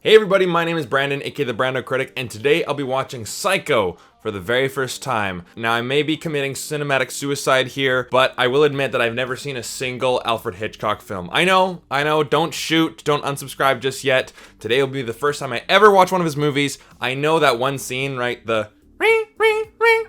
Hey everybody, my name is Brandon, aka the BrandoCritic, and today I'll be watching Psycho for the very first time. Now, I may be committing cinematic suicide here, but I will admit that I've never seen a single Alfred Hitchcock film. I know, don't shoot, don't unsubscribe just yet. Today will be the first time I ever watch one of his movies. I know that one scene, right? The ring, ring, ring.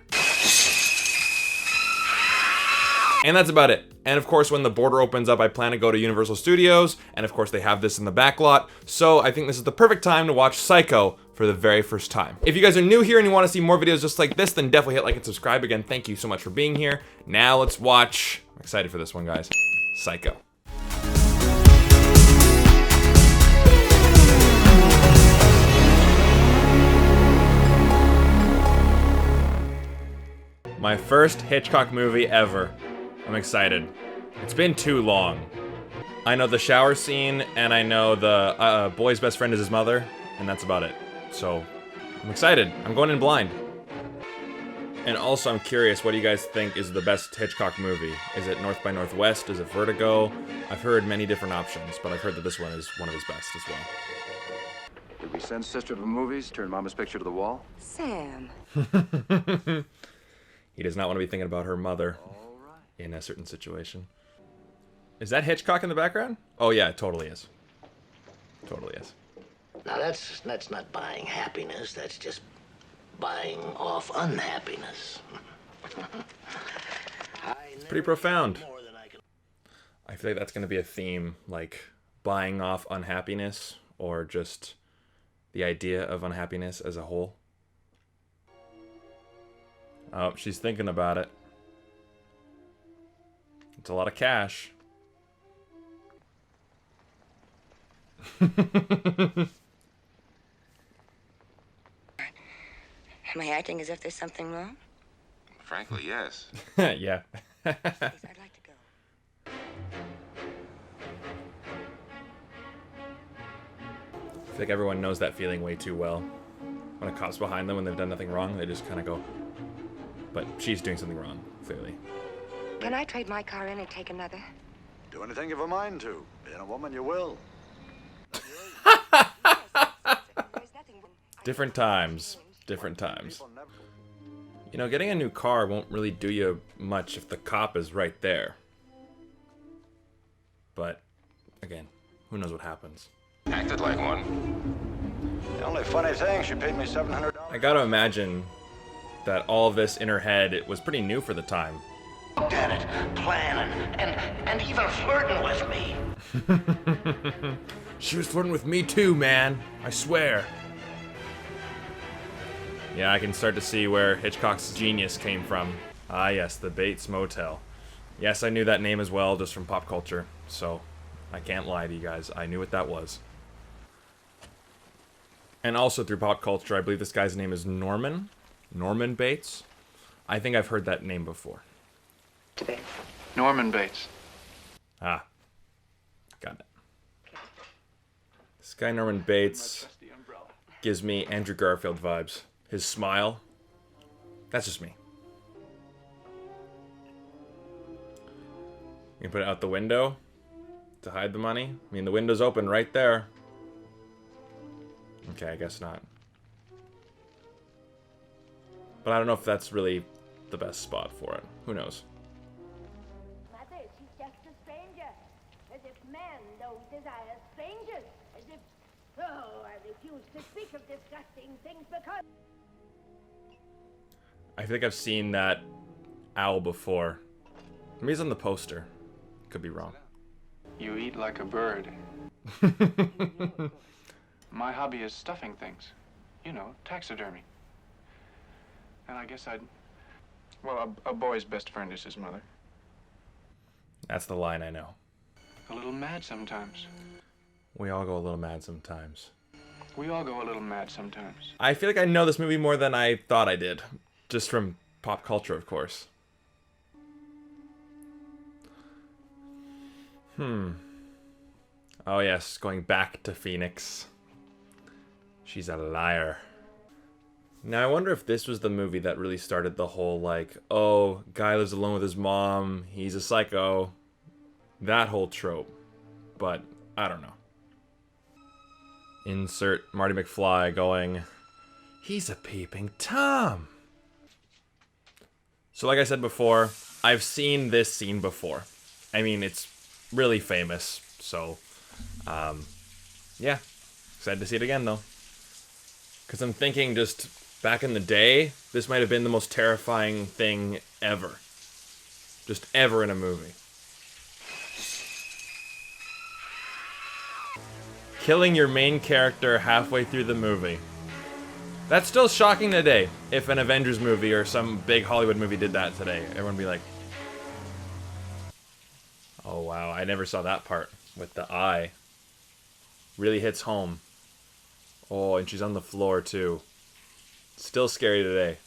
And that's about it. And of course, when the border opens up, I plan to go to Universal Studios, and of course they have this in the back lot, so I think this is the perfect time to watch Psycho for the very first time. If you guys are new here and you want to see more videos just like this, then definitely hit like and subscribe. Again, thank you so much for being here. Now let's watch, I'm excited for this one, guys, Psycho. My first Hitchcock movie ever. I'm excited. It's been too long. I know the shower scene, and I know the boy's best friend is his mother, and that's about it. So, I'm excited. I'm going in blind. And also, I'm curious, what do you guys think is the best Hitchcock movie? Is it North by Northwest? Is it Vertigo? I've heard many different options, but I've heard that this one is one of his best as well. Did we send sister to the movies, turn mama's picture to the wall? Sam. He does not want to be thinking about her mother in a certain situation. Is that Hitchcock in the background? Oh yeah, it totally is. Totally is. Now that's not buying happiness, that's just buying off unhappiness. It's pretty profound. I feel like that's going to be a theme, like buying off unhappiness, or just the idea of unhappiness as a whole. Oh, she's thinking about it. It's a lot of cash. Am I acting as if there's something wrong? Frankly, yes. Yeah. Please, I'd like to go. I feel like everyone knows that feeling way too well. When a cop's behind them when they've done nothing wrong, they just kind of go. But she's doing something wrong, clearly. Can I trade my car in and take another? Do anything you've a mind to. Being a woman, you will. Different times. Different times. You know, getting a new car won't really do you much if the cop is right there. But, again, who knows what happens. Acted like one. The only funny thing, she paid me $700. I gotta imagine that all of this in her head, it was pretty new for the time. Looked at it, planning, and even flirting with me. She was flirting with me too, man. I swear. Yeah, I can start to see where Hitchcock's genius came from. Ah, yes, the Bates Motel. Yes, I knew that name as well, just from pop culture. So, I can't lie to you guys. I knew what that was. And also through pop culture, I believe this guy's name is Norman. Norman Bates. I think I've heard that name before. Today. Norman Bates. Ah. Got it. This guy Norman Bates gives me Andrew Garfield vibes. His smile. That's just me. You can put it out the window to hide the money. I mean, the window's open right there. Okay, I guess not. But I don't know if that's really the best spot for it. Who knows? Mother, she's just a stranger. As if men don't desire strangers. As if... Oh, I refuse to speak of disgusting things because... I think I've seen that owl before. Maybe it's on the poster. Could be wrong. You eat like a bird. My hobby is stuffing things. You know, taxidermy. And I guess well, a boy's best friend is his mother. That's the line I know. A little mad sometimes. We all go a little mad sometimes. We all go a little mad sometimes. I feel like I know this movie more than I thought I did. Just from pop culture, of course. Oh yes, going back to Phoenix. She's a liar. Now, I wonder if this was the movie that really started the whole, like, oh, guy lives alone with his mom, he's a psycho. That whole trope. But, I don't know. Insert Marty McFly going, "He's a peeping Tom." So like I said before, I've seen this scene before. I mean, it's really famous, so, yeah. Excited to see it again, though. Because I'm thinking just back in the day, this might have been the most terrifying thing ever. Just ever in a movie. Killing your main character halfway through the movie. That's still shocking today. If an Avengers movie or some big Hollywood movie did that today, everyone would be like, oh wow, I never saw that part with the eye. Really hits home. Oh, and she's on the floor too. Still scary today.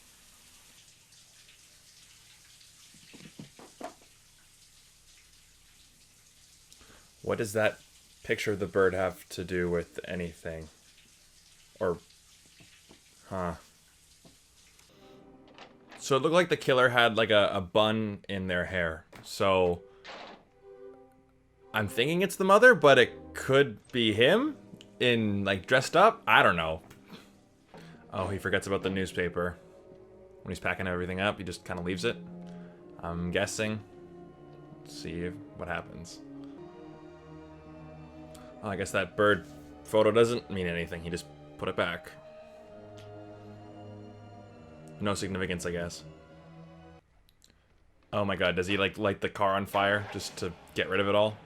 What does that picture of the bird have to do with anything? Or, huh. So it looked like the killer had like a bun in their hair. So I'm thinking it's the mother, but it could be him in like dressed up. I don't know. Oh, he forgets about the newspaper. When he's packing everything up, he just kind of leaves it. I'm guessing. Let's see what happens. Oh, I guess that bird photo doesn't mean anything. He just put it back. No significance, I guess. Oh my god, does he like light the car on fire just to get rid of it all?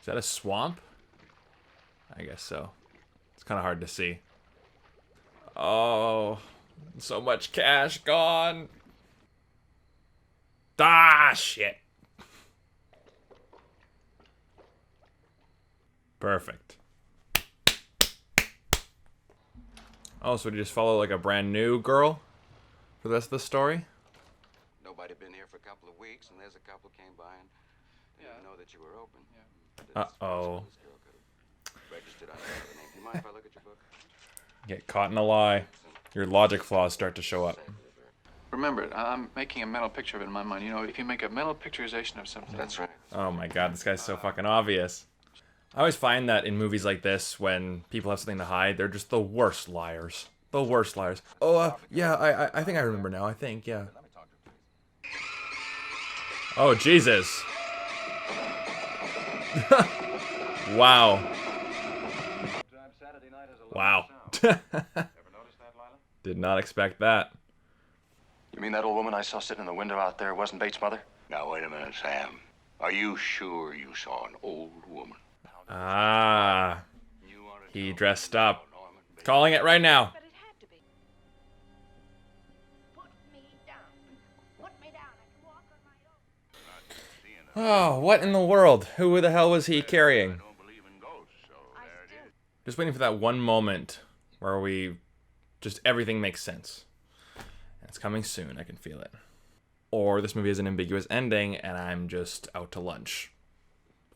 Is that a swamp? I guess so. It's kind of hard to see. Oh, so much cash gone. Ah, shit. Perfect. Oh, so did you just follow like a brand new girl for the rest of the story? Nobody been here for a couple of weeks, and there's a couple came by and didn't even know that you were open. Uh-oh. This girl could have registered under another name. Do you mind if I look at your book? Get caught in a lie. Your logic flaws start to show up. Remember, I'm making a mental picture of it in my mind. You know, if you make a mental picturization of something... That's right. Oh my god, this guy's so fucking obvious. I always find that in movies like this, when people have something to hide, they're just the worst liars. The worst liars. Oh, yeah, I think I remember now. I think, yeah. Oh, Jesus. Wow. Wow. Did not expect that. You mean that old woman I saw sitting in the window out there wasn't Bates' mother? Now, wait a minute, Sam. Are you sure you saw an old woman? Ah. He dressed up. Calling it right now. But it had to be. Put me down. Put me down. I can walk on my own. Oh, what in the world? Who the hell was he carrying? I don't believe in ghosts, so there it is. Just waiting for that one moment where just everything makes sense. It's coming soon, I can feel it. Or this movie has an ambiguous ending and I'm just out to lunch.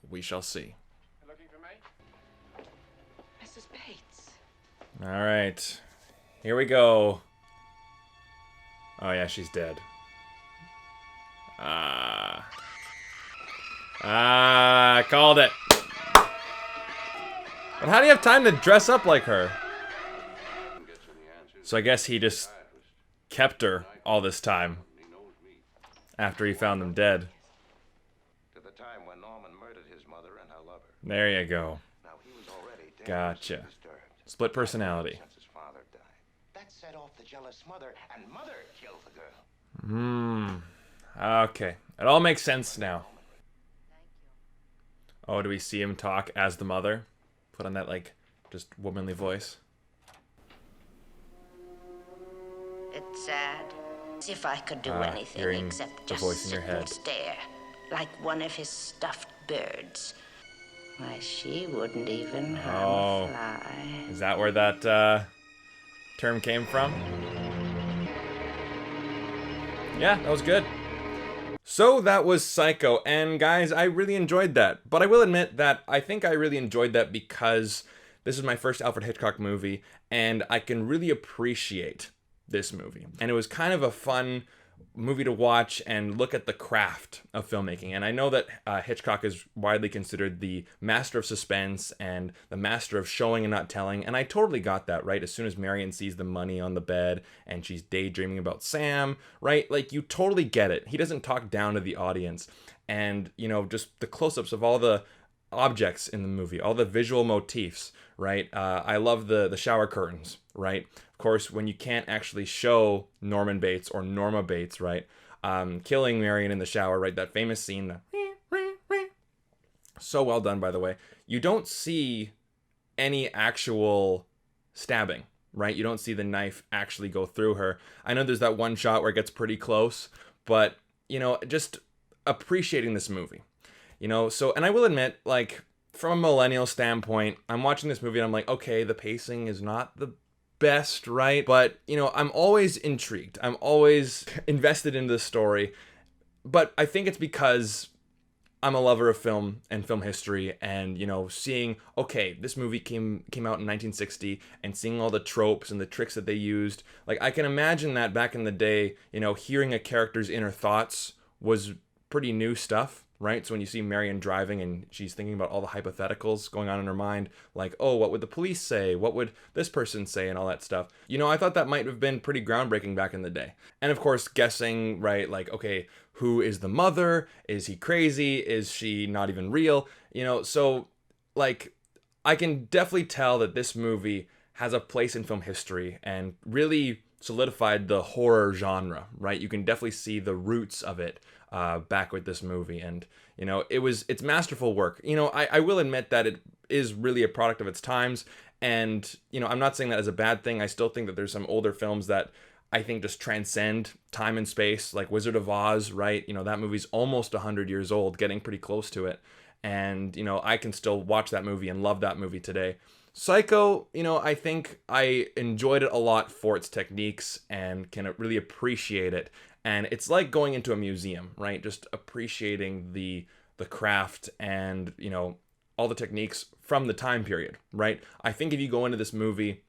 We shall see. Looking for me? Mrs. Bates. Alright. Here we go. Oh yeah, she's dead. Called it. But how do you have time to dress up like her? So I guess he just kept her all this time after he found them dead. To the time when Norman murdered his mother and her lover. There you go. Now, he was already dangerously Gotcha. disturbed Split personality. since his father died. That set off the jealous mother, and mother killed the girl. Okay. It all makes sense now. Oh, do we see him talk as the mother? Put on that, like, just womanly voice. It's sad. As if I could do anything hearing except the just voice in your sit and head. stare, like one of his stuffed birds. Why, she wouldn't even harm Oh. a fly. Is that where that term came from? Yeah, that was good. So that was Psycho, and guys, I really enjoyed that. But I will admit that I think I really enjoyed that because this is my first Alfred Hitchcock movie, and I can really appreciate this movie. And it was kind of a fun movie to watch and look at the craft of filmmaking. And I know that Hitchcock is widely considered the master of suspense and the master of showing and not telling. And I totally got that, right? As soon as Marion sees the money on the bed and she's daydreaming about Sam, right? Like, you totally get it. He doesn't talk down to the audience. And, you know, just the close-ups of all the objects in the movie, all the visual motifs, right? I love the shower curtains, right? Of course, when you can't actually show Norman Bates or Norma Bates, right? Killing Marion in the shower, right? That famous scene. So well done, by the way. You don't see any actual stabbing, right? You don't see the knife actually go through her. I know there's that one shot where it gets pretty close, but, you know, just appreciating this movie, you know? So, and I will admit, like, from a millennial standpoint, I'm watching this movie and I'm like, okay, the pacing is not the best, right? But, you know, I'm always intrigued. I'm always invested in this story. But I think it's because I'm a lover of film and film history, and, you know, seeing, okay, this movie came out in 1960, and seeing all the tropes and the tricks that they used. Like, I can imagine that back in the day, you know, hearing a character's inner thoughts was pretty new stuff, right? So when you see Marion driving and she's thinking about all the hypotheticals going on in her mind, like, oh, what would the police say? What would this person say? And all that stuff. You know, I thought that might have been pretty groundbreaking back in the day. And of course, guessing, right? Like, okay, who is the mother? Is he crazy? Is she not even real? You know, so, like, I can definitely tell that this movie has a place in film history and really solidified the horror genre, right? You can definitely see the roots of it back with this movie. And, you know, it's masterful work. You know, I will admit that it is really a product of its times. And, you know, I'm not saying that as a bad thing. I still think that there's some older films that I think just transcend time and space, like Wizard of Oz, right? You know, that movie's almost 100 years old, getting pretty close to it. And, you know, I can still watch that movie and love that movie today. Psycho, you know, I think I enjoyed it a lot for its techniques and can really appreciate it. And it's like going into a museum, right? Just appreciating the craft and, you know, all the techniques from the time period, right? I think if you go into this movie,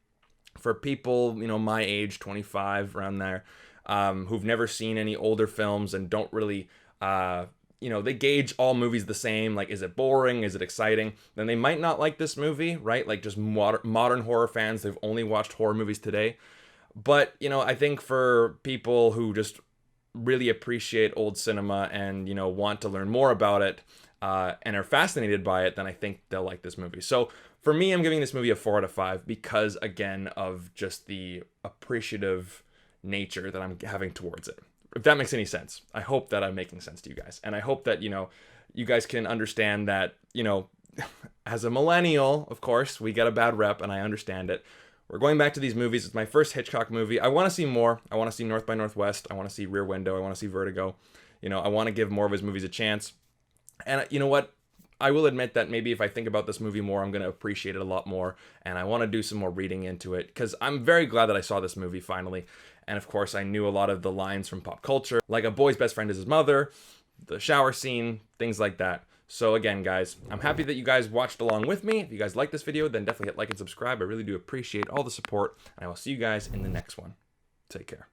for people, you know, my age, 25, around there, who've never seen any older films and don't really, you know, they gauge all movies the same, like, is it boring, is it exciting, then they might not like this movie, right? Like, just modern horror fans, they've only watched horror movies today. But, you know, I think for people who just really appreciate old cinema and, you know, want to learn more about it and are fascinated by it, then I think they'll like this movie. So for me, I'm giving this movie a 4 out of 5 because, again, of just the appreciative nature that I'm having towards it. If that makes any sense. I hope that I'm making sense to you guys. And I hope that, you know, you guys can understand that, you know, as a millennial, of course, we get a bad rep, and I understand it. We're going back to these movies. It's my first Hitchcock movie. I want to see more. I want to see North by Northwest. I want to see Rear Window. I want to see Vertigo. You know, I want to give more of his movies a chance. And you know what? I will admit that maybe if I think about this movie more, I'm going to appreciate it a lot more. And I want to do some more reading into it because I'm very glad that I saw this movie finally. And of course, I knew a lot of the lines from pop culture, like a boy's best friend is his mother, the shower scene, things like that. So again, guys, I'm happy that you guys watched along with me. If you guys like this video, then definitely hit like and subscribe. I really do appreciate all the support. And I will see you guys in the next one. Take care.